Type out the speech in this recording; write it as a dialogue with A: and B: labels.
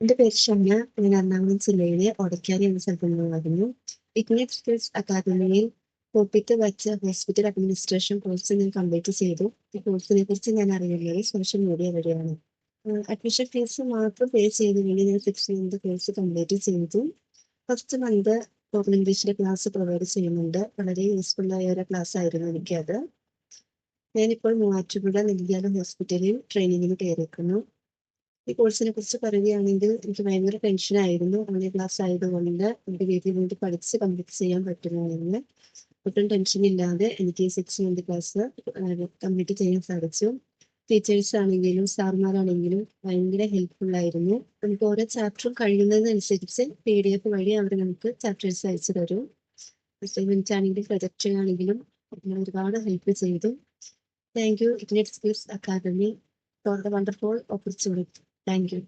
A: എൻ്റെ പേര് ഷംന. ഞാൻ എറണാകുളം ജില്ലയിലെ ഒടക്കാലി എന്ന സ്ഥലത്ത് നിന്നായിരുന്നു. ഇഗ്നേറ്റ് സ്കിൽസ് അക്കാദമിയിൽ കോപ്പിത്ത് വച്ച ഹോസ്പിറ്റൽ അഡ്മിനിസ്ട്രേഷൻ കോഴ്സ് ഞാൻ കംപ്ലീറ്റ് ചെയ്തു. ഈ കോഴ്സിനെ കുറിച്ച് ഞാൻ അറിയുന്നത് സോഷ്യൽ മീഡിയ വഴിയാണ്. അഡ്മിഷൻ ഫീസ് മാത്രം പേ ചെയ്തുകൊണ്ട് ഞാൻ 6 മന്ത് കോഴ്സ് കംപ്ലീറ്റ് ചെയ്തു. ഫസ്റ്റ് മന്ത് സ്പോക്കൺ ഇംഗ്ലീഷിന്റെ ക്ലാസ് പ്രൊവൈഡ് ചെയ്യുന്നുണ്ട്. വളരെ യൂസ്ഫുൾ ആയ ഒരു ക്ലാസ് ആയിരുന്നു എനിക്കത്. ഞാനിപ്പോൾ മൂവാറ്റുപുഴ നെല്ലിയാലം ഹോസ്പിറ്റലിൽ ട്രെയിനിങ്ങിന് കയറിയിരിക്കുന്നു. ഈ കോഴ്സിനെ കുറിച്ച് പറയുകയാണെങ്കിൽ എനിക്ക് ഭയങ്കര ടെൻഷനായിരുന്നു. ഓൺലൈൻ ക്ലാസ് ആയതുകൊണ്ട് എൻ്റെ വീട്ടിൽ ഇരുന്നിട്ട് പഠിച്ച് കംപ്ലീറ്റ് ചെയ്യാൻ പറ്റുമോ എന്ന്. ഒട്ടും ടെൻഷനില്ലാതെ എനിക്ക് ഈ 6 മന്ത് ക്ലാസ് കംപ്ലീറ്റ് ചെയ്യാൻ സാധിച്ചു. ടീച്ചേഴ്സ് ആണെങ്കിലും സാർമാരാണെങ്കിലും ഭയങ്കര ഹെൽപ്ഫുൾ ആയിരുന്നു. നമുക്ക് ഓരോ ചാപ്റ്ററും കഴിയുന്നതിനനുസരിച്ച് PDF വഴി അവർ നമുക്ക് ചാപ്റ്റേഴ്സ് അയച്ചു തരും. അസൈൻമെന്റ് ആണെങ്കിലും പ്രൊജക്റ്റ് ആണെങ്കിലും അങ്ങനെ ഒരുപാട് ഹെൽപ്പ് ചെയ്തു. Thank you Ignite Skills Academy for the wonderful opportunity. Thank U.